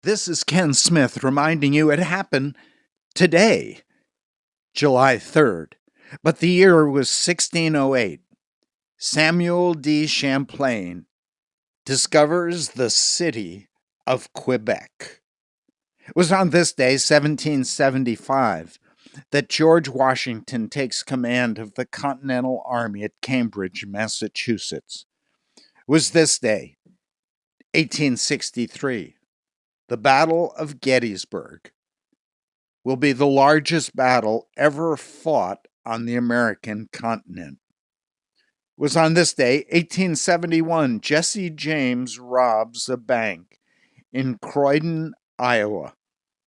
This is Ken Smith reminding you it happened today, July 3rd, but the year was 1608. Samuel de Champlain discovers the city of Quebec. It was on this day, 1775, that George Washington takes command of the Continental Army at Cambridge, Massachusetts. It was this day, 1863. The Battle of Gettysburg will be the largest battle ever fought on the American continent. It was on this day, 1871, Jesse James robs a bank in Croydon, Iowa,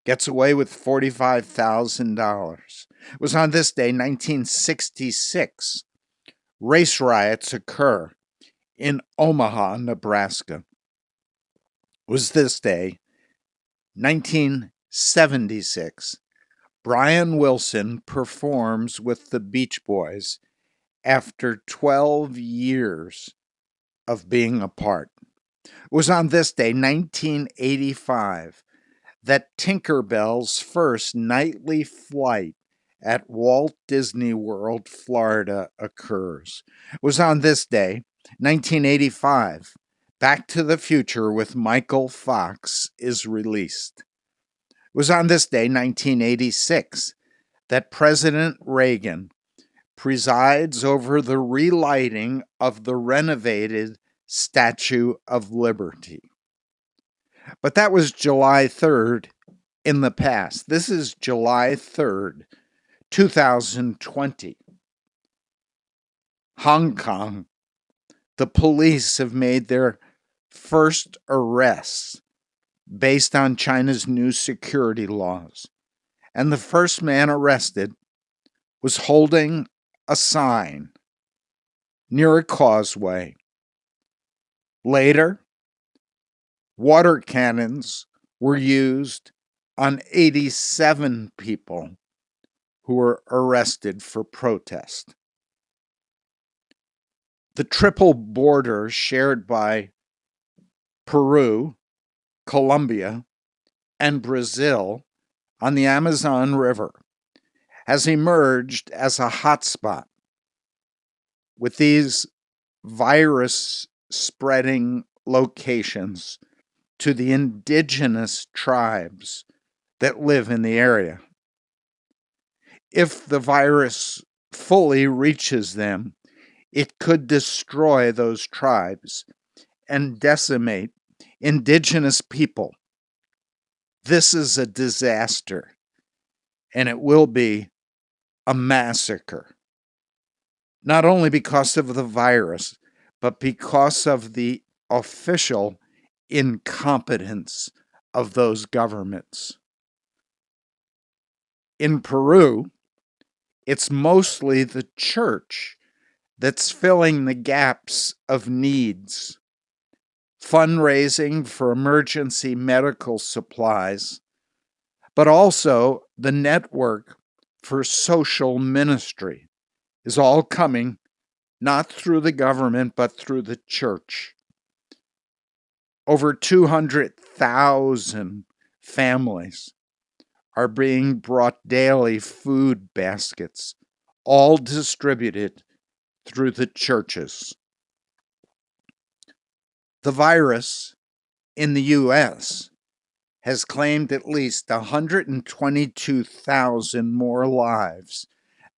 gets away with $45,000. It was on this day, 1966, race riots occur in Omaha, Nebraska. It was this day, 1976, Brian Wilson performs with the Beach Boys after 12 years of being apart. It was on this day, 1985, that Tinkerbell's first nightly flight at Walt Disney World, Florida occurs. It was on this day, 1985, Back to the Future with Michael Fox is released. It was on this day, 1986, that President Reagan presides over the relighting of the renovated Statue of Liberty. But that was July 3rd in the past. This is July 3rd, 2020. Hong Kong. The police have made their first arrests based on China's new security laws. And the first man arrested was holding a sign near a causeway. Later, water cannons were used on 87 people who were arrested for protest. The triple border shared by Peru, Colombia, and Brazil on the Amazon River has emerged as a hotspot with these virus-spreading locations to the indigenous tribes that live in the area. If the virus fully reaches them, it could destroy those tribes and decimate indigenous people. This is a disaster, and it will be a massacre. Not only because of the virus, but because of the official incompetence of those governments. In Peru, it's mostly the church that's filling the gaps of needs. Fundraising for emergency medical supplies, but also the network for social ministry is all coming not through the government, but through the church. Over 200,000 families are being brought daily food baskets, all distributed through the churches. The virus in the U.S. has claimed at least 122,000 more lives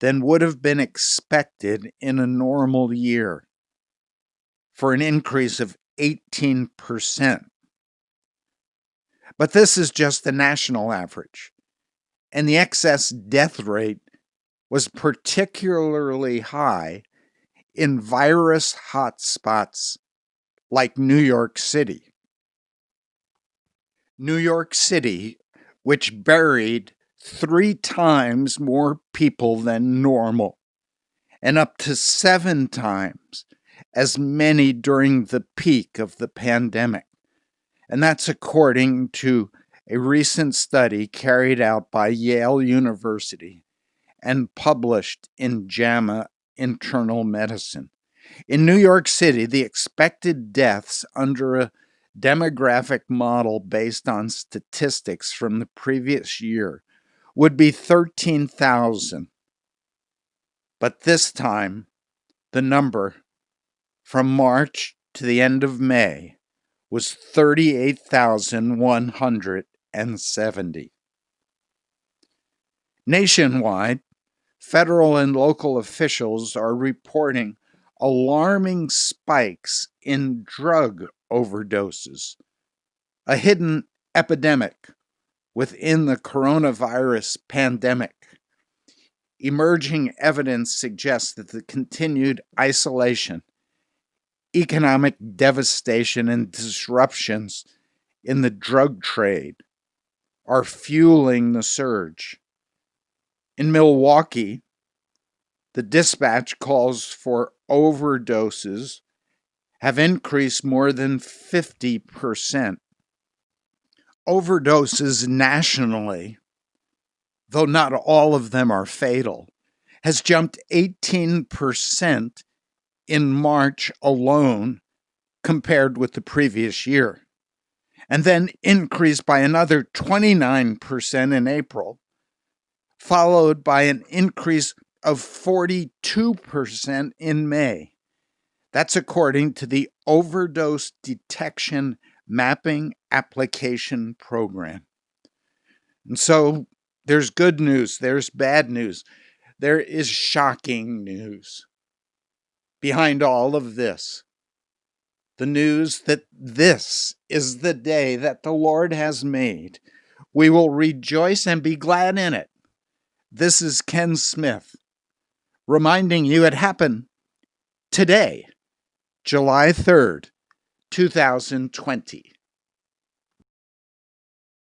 than would have been expected in a normal year, for an increase of 18%. But this is just the national average, and the excess death rate was particularly high in virus hotspots like New York City. New York City, which buried 3 times more people than normal, and up to 7 times as many during the peak of the pandemic. And that's according to a recent study carried out by Yale University and published in JAMA Internal Medicine. In New York City, the expected deaths under a demographic model based on statistics from the previous year would be 13,000. But this time, the number from March to the end of May was 38,170. Nationwide, federal and local officials are reporting alarming spikes in drug overdoses, a hidden epidemic within the coronavirus pandemic. Emerging evidence suggests that the continued isolation, economic devastation, and disruptions in the drug trade are fueling the surge. In Milwaukee, the dispatch calls for overdoses have increased more than 50%. Overdoses nationally, though not all of them are fatal, has jumped 18% in March alone compared with the previous year, and then increased by another 29% in April, followed by an increase of 42% in May. That's according to the Overdose Detection Mapping Application Program. And so there's good news, there's bad news, there is shocking news behind all of this. The news that this is the day that the Lord has made. We will rejoice and be glad in it. This is Ken Smith, reminding you it happened today, July 3rd, 2020.